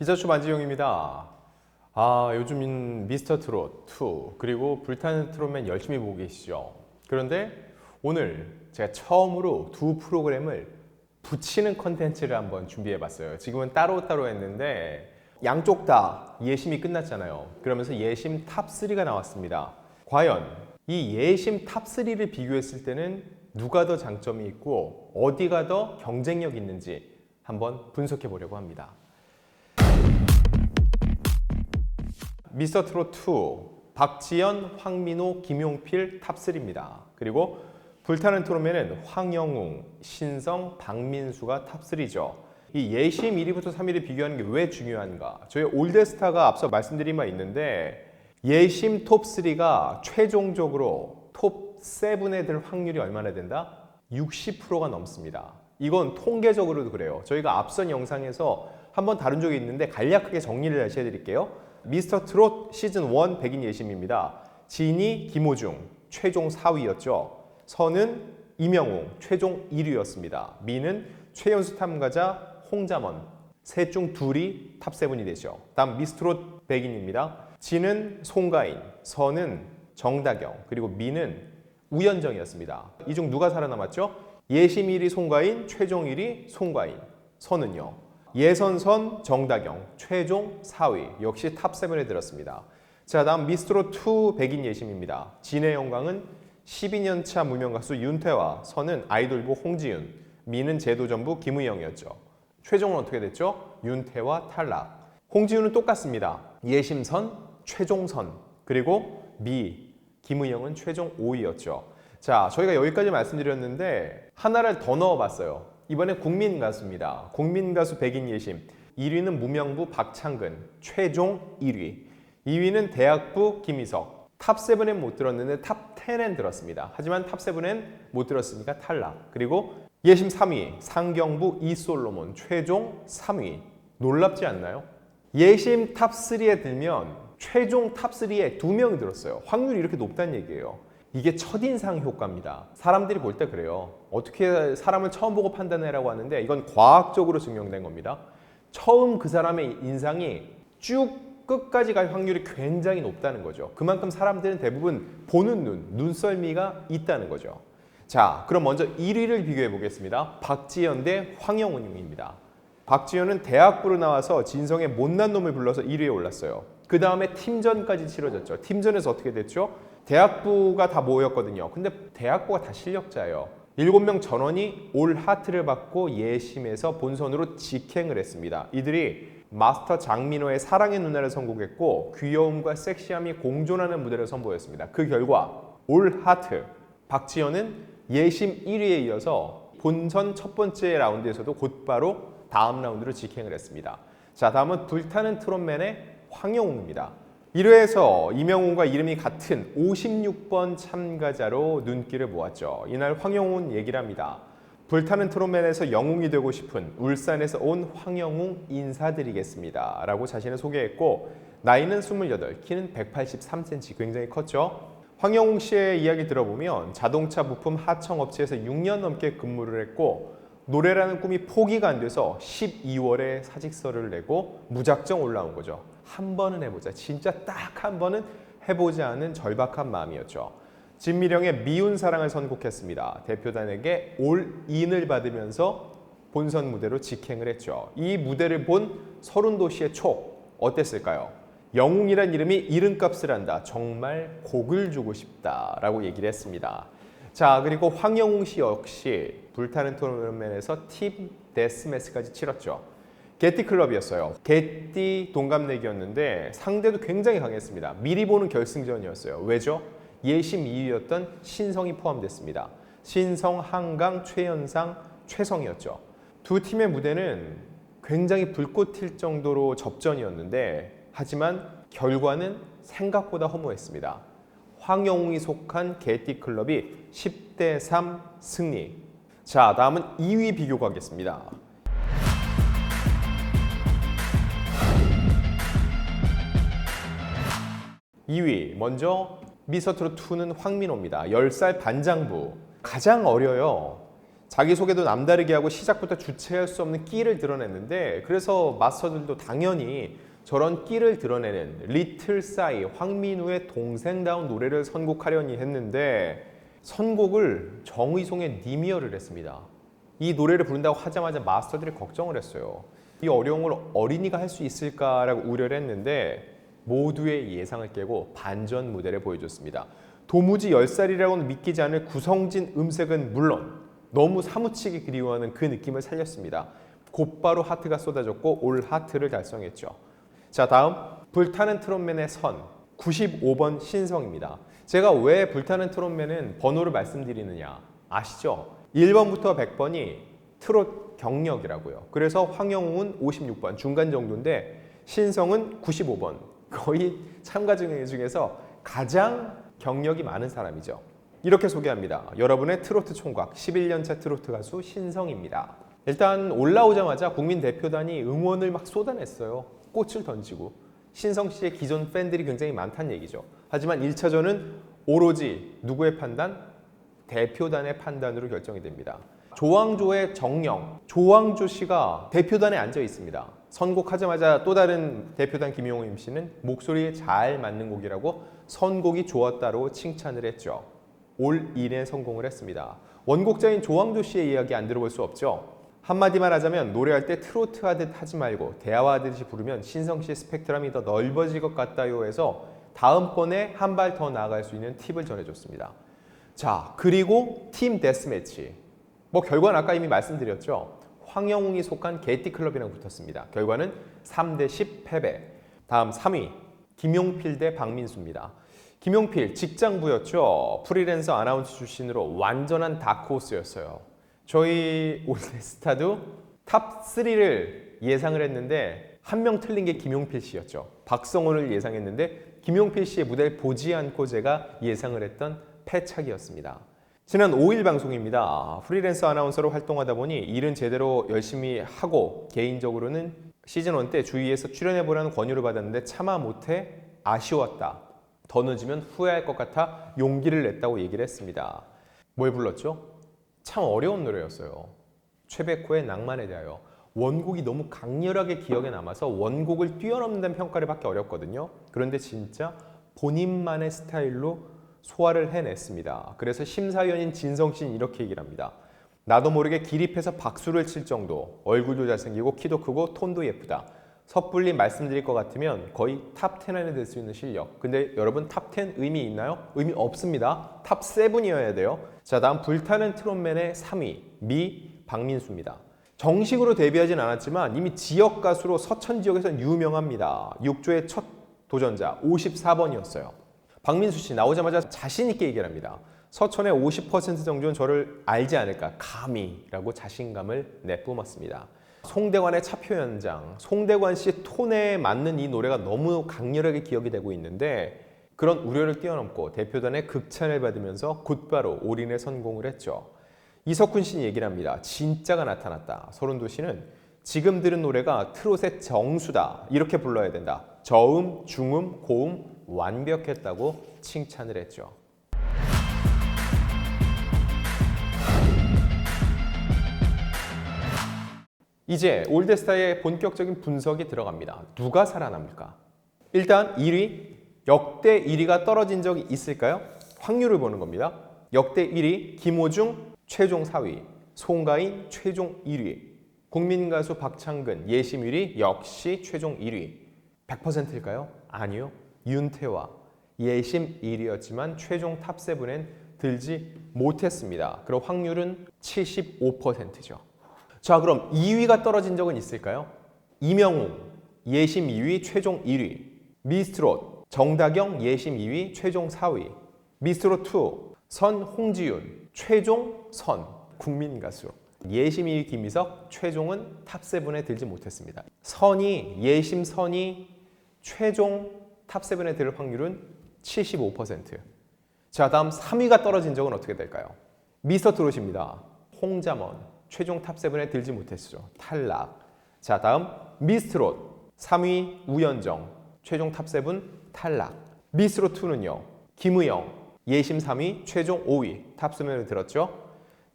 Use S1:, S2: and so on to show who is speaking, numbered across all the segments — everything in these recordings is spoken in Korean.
S1: 기자초 만지영입니다. 요즘 미스터 트롯 2 그리고 불타는 트롯맨 열심히 보고 계시죠? 그런데 오늘 제가 처음으로 두 프로그램을 붙이는 컨텐츠를 한번 준비해봤어요. 지금은 따로따로 했는데 양쪽 다 예심이 끝났잖아요. 그러면서 예심 탑3가 나왔습니다. 과연 이 예심 탑3를 비교했을 때는 누가 더 장점이 있고 어디가 더 경쟁력 있는지 한번 분석해 보려고 합니다. 미스터 트롯 2 박지연, 황민호, 김용필 탑3입니다. 그리고 불타는 트롯맨은 황영웅, 신성, 박민수가 탑3죠. 이 예심 1위부터 3위를 비교하는 게 왜 중요한가? 저희 올드스타가 앞서 말씀드린 바 있는데 예심 톱3가 최종적으로 톱7에 들 확률이 얼마나 된다? 60%가 넘습니다. 이건 통계적으로도 그래요. 저희가 앞선 영상에서 한번 다룬 적이 있는데 간략하게 정리를 다시 해드릴게요. 미스터 트롯 시즌 1 백인 예심입니다. 진이 김호중 최종 4위였죠. 선은 이명웅 최종 1위였습니다. 미는 최연수 탐가자 홍자먼 셋 중 둘이 탑7이 되죠. 다음 미스트롯 백인입니다. 진은 송가인, 선은 정다경, 그리고 미는 우연정이었습니다. 이 중 누가 살아남았죠? 예심 1위 송가인, 최종 1위 송가인, 선은요? 예선선 정다경, 최종 4위, 역시 탑7에 들었습니다. 자, 다음 미스트롯 2 백인 예심입니다. 진의 영광은 12년차 무명가수 윤태화, 선은 아이돌부 홍지윤, 미는 제도전부 김의영이었죠. 최종은 어떻게 됐죠? 윤태화 탈락. 홍지윤은 똑같습니다. 예심선, 최종선, 그리고 미, 김의영은 최종 5위였죠. 자, 저희가 여기까지 말씀드렸는데 하나를 더 넣어봤어요. 이번에 국민가수입니다. 국민가수 백인 예심 1위는 무명부 박창근 최종 1위, 2위는 대학부 김희석. 탑7엔 못 들었는데 탑10엔 들었습니다. 하지만 탑7엔 못 들었으니까 탈락. 그리고 예심 3위 상경부 이솔로몬 최종 3위. 놀랍지 않나요? 예심 탑3에 들면 최종 탑3에 2명이 들었어요. 확률이 이렇게 높다는 얘기예요. 이게 첫인상 효과입니다. 사람들이 볼 때 그래요. 어떻게 사람을 처음 보고 판단해라고 하는데 이건 과학적으로 증명된 겁니다. 처음 그 사람의 인상이 쭉 끝까지 갈 확률이 굉장히 높다는 거죠. 그만큼 사람들은 대부분 보는 눈썰미가 있다는 거죠. 자, 그럼 먼저 1위를 비교해 보겠습니다. 박지연 대 황영웅입니다. 박지연은 대학부로 나와서 진성의 못난 놈을 불러서 1위에 올랐어요. 그 다음에 팀전까지 치러졌죠. 팀전에서 어떻게 됐죠? 대학부가 다 모였거든요. 근데 대학부가 다 실력자예요. 7명 전원이 올 하트를 받고 예심에서 본선으로 직행을 했습니다. 이들이 마스터 장민호의 사랑의 누나를 선곡했고 귀여움과 섹시함이 공존하는 무대를 선보였습니다. 그 결과 올 하트 박지연은 예심 1위에 이어서 본선 첫 번째 라운드에서도 곧바로 다음 라운드로 직행을 했습니다. 자, 다음은 불타는 트롯맨의 황영웅입니다. 1회에서 이명웅과 이름이 같은 56번 참가자로 눈길을 모았죠. 이날 황영웅은 얘기를 합니다. 불타는 트롯맨에서 영웅이 되고 싶은 울산에서 온 황영웅 인사드리겠습니다. 라고 자신을 소개했고 나이는 28, 키는 183cm, 굉장히 컸죠. 황영웅 씨의 이야기 들어보면 자동차 부품 하청업체에서 6년 넘게 근무를 했고 노래라는 꿈이 포기가 안 돼서 12월에 사직서를 내고 무작정 올라온 거죠. 한 번은 해보자. 진짜 딱 한 번은 해보자 하는 절박한 마음이었죠. 진미령의 미운 사랑을 선곡했습니다. 대표단에게 올인을 받으면서 본선 무대로 직행을 했죠. 이 무대를 본 서른도시의 촉 어땠을까요? 영웅이란 이름이 이름값을 한다. 정말 곡을 주고 싶다 라고 얘기를 했습니다. 자, 그리고 황영웅 씨 역시 불타는 토너먼트에서 팀 데스매치까지 치렀죠. 개띠 클럽이었어요. 개띠 동갑내기였는데 상대도 굉장히 강했습니다. 미리 보는 결승전이었어요. 왜죠? 예심 2위였던 신성이 포함됐습니다. 신성, 한강, 최연상, 최성이었죠. 두 팀의 무대는 굉장히 불꽃 튈 정도로 접전이었는데 하지만 결과는 생각보다 허무했습니다. 황영웅이 속한 개띠 클럽이 10대3 승리. 자, 다음은 2위 비교 가겠습니다. 2위 먼저 미스터 트롯 2는 황민호입니다. 10살 반장부. 가장 어려요. 자기소개도 남다르게 하고 시작부터 주체할 수 없는 끼를 드러냈는데 그래서 마스터들도 당연히 저런 끼를 드러내는 리틀 싸이 황민우의 동생다운 노래를 선곡하려니 했는데 선곡을 정의송의 니미어를 했습니다. 이 노래를 부른다고 하자마자 마스터들이 걱정을 했어요. 이 어려운 걸 어린이가 할 수 있을까라고 우려를 했는데 모두의 예상을 깨고 반전 무대를 보여줬습니다. 도무지 10살이라고는 믿기지 않을 구성진 음색은 물론 너무 사무치게 그리워하는 그 느낌을 살렸습니다. 곧바로 하트가 쏟아졌고 올 하트를 달성했죠. 자, 다음 불타는 트롯맨의 선 95번 신성입니다. 제가 왜 불타는 트롯맨은 번호를 말씀드리느냐 아시죠? 1번부터 100번이 트롯 경력이라고요. 그래서 황영웅은 56번 중간 정도인데 신성은 95번 거의 참가 중에서 가장 경력이 많은 사람이죠. 이렇게 소개합니다. 여러분의 트로트 총각 11년차 트로트 가수 신성입니다. 일단 올라오자마자 국민 대표단이 응원을 막 쏟아냈어요. 꽃을 던지고 신성 씨의 기존 팬들이 굉장히 많다는 얘기죠. 하지만 1차전은 오로지 누구의 판단? 대표단의 판단으로 결정이 됩니다. 조항조의 정령, 조항조 씨가 대표단에 앉아 있습니다. 선곡하자마자 또 다른 대표단 김용호 MC는 목소리에 잘 맞는 곡이라고 선곡이 좋았다고 칭찬을 했죠. 올 1에 성공을 했습니다. 원곡자인 조항조 씨의 이야기 안 들어볼 수 없죠. 한마디만 하자면 노래할 때 트로트 하듯 하지 말고 대화하듯이 부르면 신성 씨의 스펙트럼이 더 넓어질 것 같다요 해서 다음번에 한 발 더 나아갈 수 있는 팁을 전해줬습니다. 자, 그리고 팀 데스매치. 결과는 아까 이미 말씀드렸죠. 황영웅이 속한 게티클럽이랑 붙었습니다. 결과는 3대10 패배. 다음 3위 김용필 대 박민수입니다. 김용필 직장부였죠. 프리랜서 아나운서 출신으로 완전한 다크호스였어요. 저희 올스타도 탑3를 예상을 했는데 한 명 틀린 게 김용필 씨였죠. 박성훈을 예상했는데 김용필 씨의 무대를 보지 않고 제가 예상을 했던 패착이었습니다. 지난 5일 방송입니다. 프리랜서 아나운서로 활동하다 보니 일은 제대로 열심히 하고 개인적으로는 시즌1 때 주위에서 출연해보라는 권유를 받았는데 차마 못해 아쉬웠다. 더 늦으면 후회할 것 같아 용기를 냈다고 얘기를 했습니다. 뭘 불렀죠? 참 어려운 노래였어요. 최백호의 낭만에 대하여. 원곡이 너무 강렬하게 기억에 남아서 원곡을 뛰어넘는다는 평가를 받기 어렵거든요. 그런데 진짜 본인만의 스타일로 소화를 해냈습니다. 그래서 심사위원인 진성 씨는 이렇게 얘기를 합니다. 나도 모르게 기립해서 박수를 칠 정도. 얼굴도 잘생기고 키도 크고 톤도 예쁘다. 섣불리 말씀드릴 것 같으면 거의 탑10 안에 들 수 있는 실력. 근데 여러분 탑10 의미 있나요? 의미 없습니다. 탑7이어야 돼요. 자, 다음 불타는 트롯맨의 3위 미 박민수입니다. 정식으로 데뷔하진 않았지만 이미 지역 가수로 서천 지역에서는 유명합니다. 6조의 첫 도전자 54번이었어요. 박민수 씨 나오자마자 자신 있게 얘기를 합니다. 서천의 50% 정도는 저를 알지 않을까 감히라고 자신감을 내뿜었습니다. 송대관의 차표 현장, 송대관 씨의 톤에 맞는 이 노래가 너무 강렬하게 기억이 되고 있는데 그런 우려를 뛰어넘고 대표단의 극찬을 받으면서 곧바로 올인에 성공을 했죠. 이석훈 씨는 얘기를 합니다. 진짜가 나타났다. 서른도 씨는 지금 들은 노래가 트롯의 정수다. 이렇게 불러야 된다. 저음, 중음, 고음 완벽했다고 칭찬을 했죠. 이제 올드스타의 본격적인 분석이 들어갑니다. 누가 살아납니까? 일단 1위, 역대 1위가 떨어진 적이 있을까요? 확률을 보는 겁니다. 역대 1위 김호중 최종 4위, 송가인 최종 1위, 국민가수 박창근 예심 1위 역시 최종 1위. 100%일까요? 아니요. 윤태화 예심 1위였지만 최종 탑7엔 들지 못했습니다. 그럼 확률은 75%죠. 자, 그럼 2위가 떨어진 적은 있을까요? 이명웅 예심 2위 최종 1위, 미스트롯 정다경 예심 2위 최종 4위, 미스트롯 2 선 홍지윤 최종 선 국민가수, 예심 2위 김희석 최종은 탑7에 들지 못했습니다. 선이 예심 선이 최종 탑7에 들 확률은 75%. 자, 다음 3위가 떨어진 적은 어떻게 될까요? 미스터트롯입니다. 홍자먼 최종 탑7에 들지 못했죠. 탈락. 자, 다음 미스트롯 3위 우연정 최종 탑7 탈락. 미스트롯2는요. 김의영 예심 3위 최종 5위 탑7에 들었죠.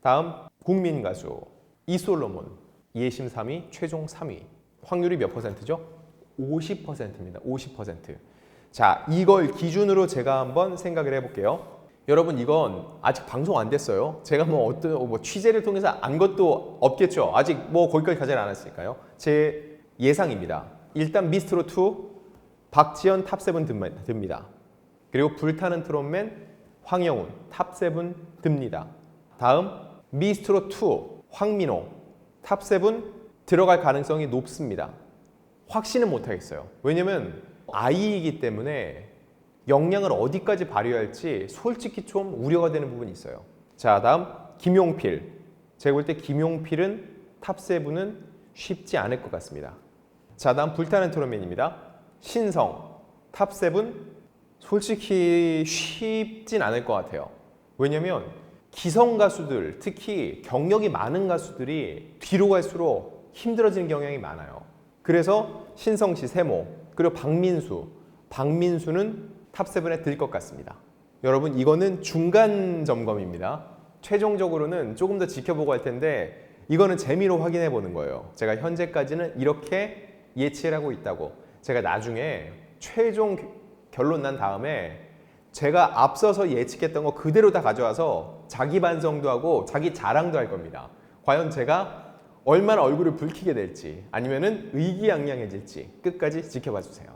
S1: 다음 국민 가수 이솔로몬 예심 3위, 최종 3위. 확률이 몇 퍼센트죠? 50%입니다. 50%. 자, 이걸 기준으로 제가 한번 생각을 해볼게요. 여러분 이건 아직 방송 안 됐어요. 제가 뭐 어떤 취재를 통해서 안 것도 없겠죠. 아직 뭐 거기까지 가지 않았으니까요. 제 예상입니다. 일단 미스트롯 2 박지현 탑7 듭니다. 그리고 불타는 트롯맨 황영훈 탑7 듭니다. 다음 미스트롯 2 황민호 탑7 들어갈 가능성이 높습니다. 확신은 못하겠어요. 왜냐면 아이이기 때문에 역량을 어디까지 발휘할지 솔직히 좀 우려가 되는 부분이 있어요. 자, 다음 김용필. 제가 볼 때 김용필은 탑7은 쉽지 않을 것 같습니다. 자, 다음 불타는 트롯맨입니다. 신성 탑7 솔직히 쉽진 않을 것 같아요. 왜냐면 기성 가수들, 특히 경력이 많은 가수들이 뒤로 갈수록 힘들어지는 경향이 많아요. 그래서 신성 씨 세모, 그리고 박민수는 탑7에 들 것 같습니다. 여러분 이거는 중간 점검입니다. 최종적으로는 조금 더 지켜보고 할 텐데 이거는 재미로 확인해 보는 거예요. 제가 현재까지는 이렇게 예측을 하고 있다고. 제가 나중에 최종 결론 난 다음에 제가 앞서서 예측했던 거 그대로 다 가져와서 자기 반성도 하고 자기 자랑도 할 겁니다. 과연 제가 얼마나 얼굴을 붉히게 될지 아니면은 의기양양해질지 끝까지 지켜봐 주세요.